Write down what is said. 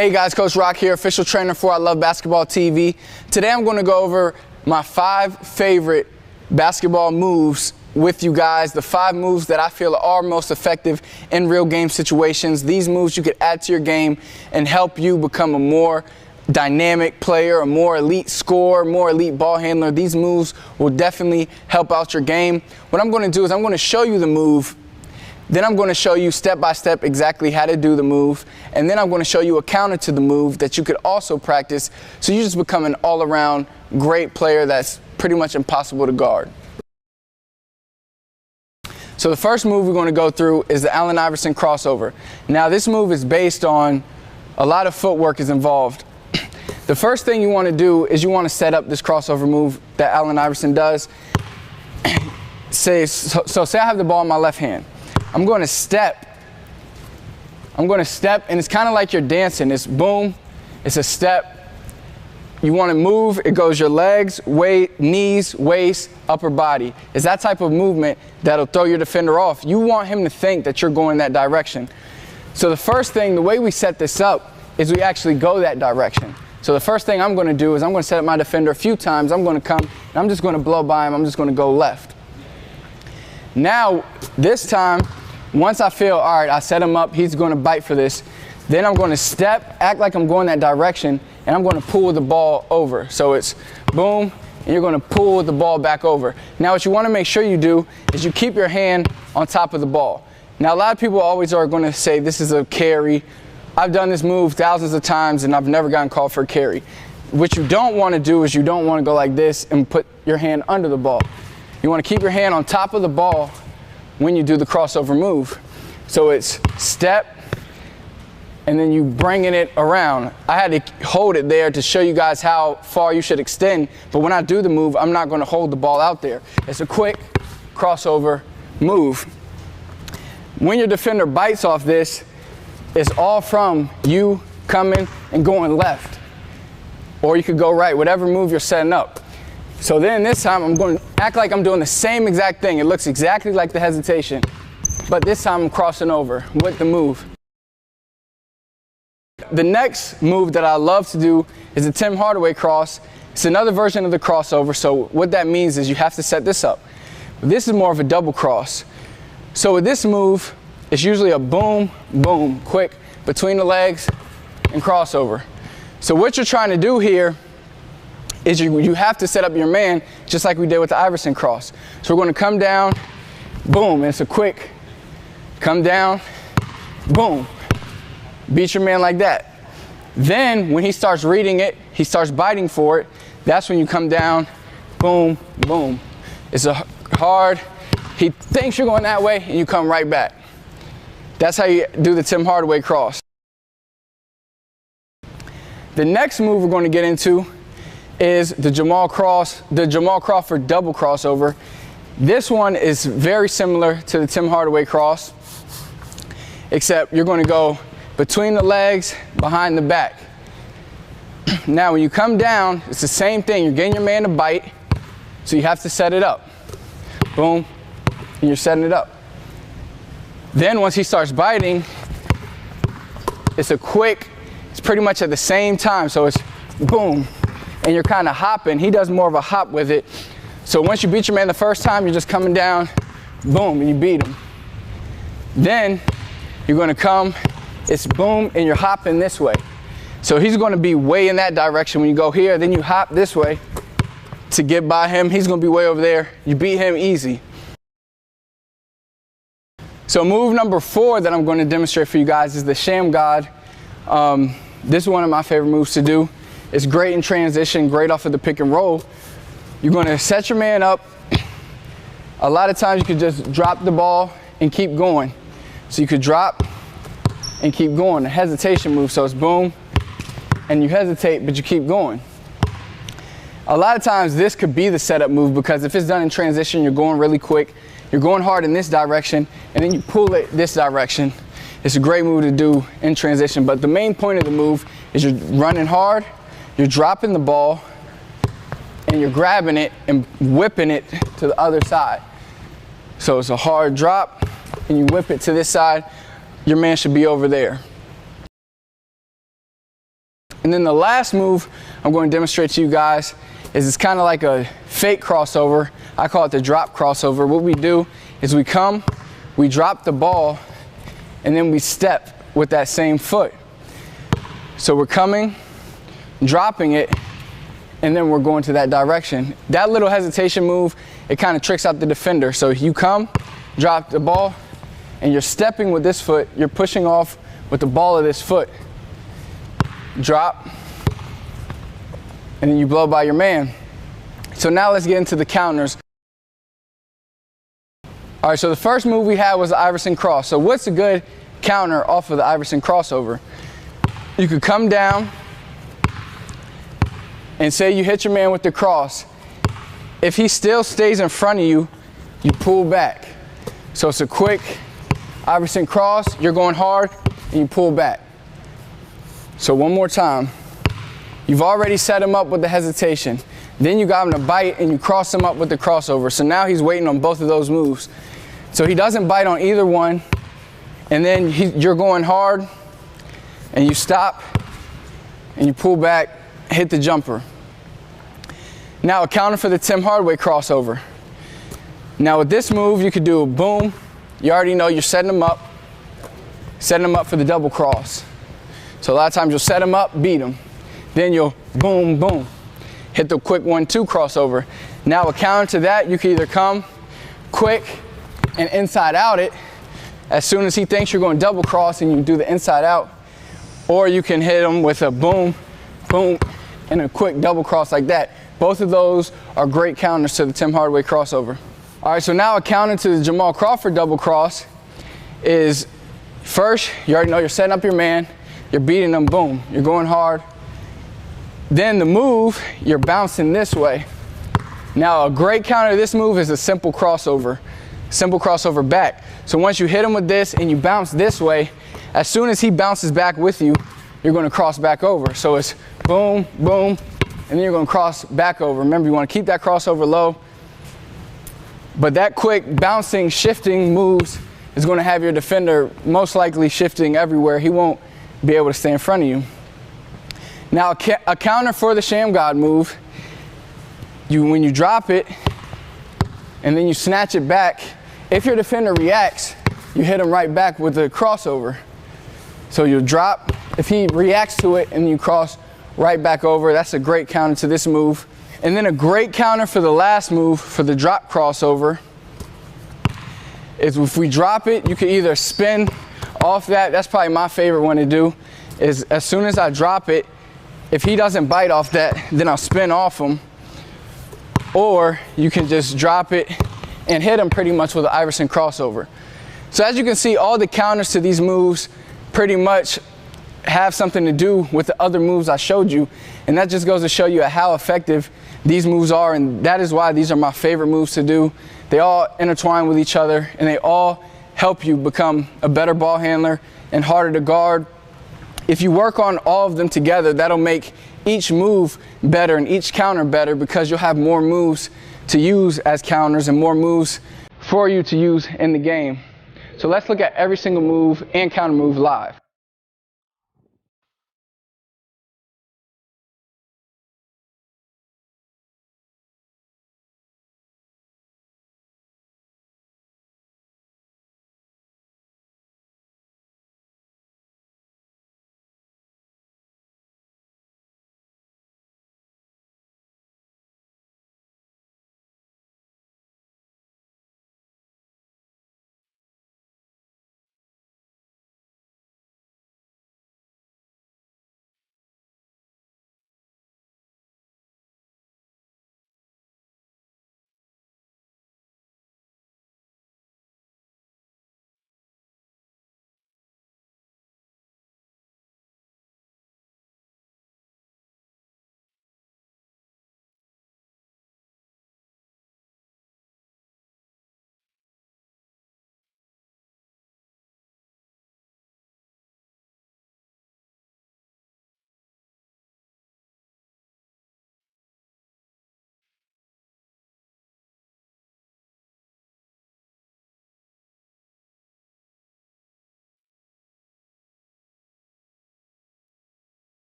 Hey guys, Coach Rock here, official trainer for I Love Basketball TV. Today I'm going to go over my 5 favorite basketball moves with you guys, the 5 moves that I feel are most effective in real game situations. These moves you could add to your game and help you become a more dynamic player, a more elite scorer, more elite ball handler. These moves will definitely help out your game. What I'm going to do is I'm going to show you the move. Then I'm going to show you step by step exactly how to do the move. And then I'm going to show you a counter to the move that you could also practice. So you just become an all-around great player that's pretty much impossible to guard. So the first move we're going to go through is the Allen Iverson crossover. Now this move is based on a lot of footwork is involved. The first thing you want to do is you want to set up this crossover move that Allen Iverson does. Say I have the ball in my left hand. I'm going to step, and it's kind of like you're dancing. It's boom, it's a step. You want to move, it goes your legs, knees, waist, upper body. It's that type of movement that'll throw your defender off. You want him to think that you're going that direction. So the first thing, the way we set this up is we actually go that direction. So the first thing I'm going to do is I'm going to set up my defender a few times. I'm going to come, and I'm just going to blow by him. I'm just going to go left. Now, this time, once I feel, all right, I set him up, he's going to bite for this, then I'm going to step, act like I'm going that direction, and I'm going to pull the ball over. So it's boom, and you're going to pull the ball back over. Now, what you want to make sure you do is you keep your hand on top of the ball. Now, a lot of people always are going to say this is a carry. I've done this move thousands of times, and I've never gotten called for a carry. What you don't want to do is you don't want to go like this and put your hand under the ball. You want to keep your hand on top of the ball when you do the crossover move. So it's step, and then you bringing it around. I had to hold it there to show you guys how far you should extend, but when I do the move, I'm not going to hold the ball out there. It's a quick crossover move. When your defender bites off this, it's all from you coming and going left. Or you could go right, whatever move you're setting up. So then this time I'm going to act like I'm doing the same exact thing. It looks exactly like the hesitation, but this time I'm crossing over with the move. The next move that I love to do is the Tim Hardaway cross. It's another version of the crossover. So what that means is you have to set this up. This is more of a double cross. So with this move, it's usually a boom, boom, quick between the legs and crossover. So what you're trying to do here is you have to set up your man just like we did with the Iverson cross. So we're going to come down, boom, and it's a quick come down, boom, beat your man like that. Then when he starts reading it, he starts biting for it, that's when you come down, boom, boom. It's a hard, he thinks you're going that way and you come right back. That's how you do the Tim Hardaway cross. The next move we're going to get into is the Jamal Crawford double crossover. This one is very similar to the Tim Hardaway cross, except you're going to go between the legs, behind the back. Now when you come down, it's the same thing. You're getting your man to bite, so you have to set it up. Boom, and you're setting it up. Then once he starts biting, it's a quick, it's pretty much at the same time, so it's boom, and you're kind of hopping. He does more of a hop with it. So once you beat your man the first time, you're just coming down, boom, and you beat him. Then you're going to come, it's boom, and you're hopping this way. So he's going to be way in that direction when you go here. Then you hop this way to get by him. He's going to be way over there. You beat him easy. So move number 4 that I'm going to demonstrate for you guys is the Sham God. This is one of my favorite moves to do. It's great in transition, great off of the pick and roll. You're going to set your man up. A lot of times you could just drop the ball and keep going. So you could drop and keep going. A hesitation move, so it's boom, and you hesitate, but you keep going. A lot of times this could be the setup move because if it's done in transition, you're going really quick. You're going hard in this direction, and then you pull it this direction. It's a great move to do in transition, but the main point of the move is you're running hard, you're dropping the ball, and you're grabbing it and whipping it to the other side. So it's a hard drop, and you whip it to this side. Your man should be over there. And then the last move I'm going to demonstrate to you guys is it's kind of like a fake crossover. I call it the drop crossover. What we do is we come, we drop the ball, and then we step with that same foot. So we're coming, dropping it, and then we're going to that direction. That little hesitation move, it kind of tricks out the defender. So you come, drop the ball, and you're stepping with this foot, you're pushing off with the ball of this foot. Drop, and then you blow by your man. So now let's get into the counters. All right, so the first move we had was the Iverson cross. So what's a good counter off of the Iverson crossover? You could come down and say you hit your man with the cross. If he still stays in front of you, you pull back. So it's a quick Iverson cross, you're going hard, and you pull back. So one more time. You've already set him up with the hesitation. Then you got him to bite and you cross him up with the crossover. So now he's waiting on both of those moves. So he doesn't bite on either one. And then you're going hard and you stop and you pull back, hit the jumper. Now a counter for the Tim Hardaway crossover. Now with this move, you could do a boom. You already know you're setting him up for the double cross. So a lot of times you'll set him up, beat him. Then you'll boom, boom, hit the quick 1-2 crossover. Now a counter to that, you can either come quick and inside out it. As soon as he thinks you're going double cross and you do the inside out, or you can hit him with a boom, boom, and a quick double cross like that. Both of those are great counters to the Tim Hardaway crossover. All right, so now a counter to the Jamal Crawford double cross is first, you already know you're setting up your man, you're beating him, boom, you're going hard. Then the move, you're bouncing this way. Now a great counter to this move is a simple crossover back. So once you hit him with this and you bounce this way, as soon as he bounces back with you, you're going to cross back over. So it's boom, boom, and then you're going to cross back over. Remember, you want to keep that crossover low. But that quick bouncing, shifting moves is going to have your defender most likely shifting everywhere. He won't be able to stay in front of you. Now a counter for the Sham God move, when you drop it and then you snatch it back, if your defender reacts, you hit him right back with the crossover. So you drop, if he reacts to it and you cross right back over, that's a great counter to this move. And then a great counter for the last move, for the drop crossover, is if we drop it, you can either spin off that. That's probably my favorite one to do, is as soon as I drop it, if he doesn't bite off that, then I'll spin off him. Or you can just drop it and hit him pretty much with an Iverson crossover. So as you can see, all the counters to these moves pretty much have something to do with the other moves I showed you. And that just goes to show you how effective these moves are, and that is why these are my favorite moves to do. They all intertwine with each other, and they all help you become a better ball handler and harder to guard. If you work on all of them together, that'll make each move better and each counter better, because you'll have more moves to use as counters and more moves for you to use in the game. So let's look at every single move and counter move live.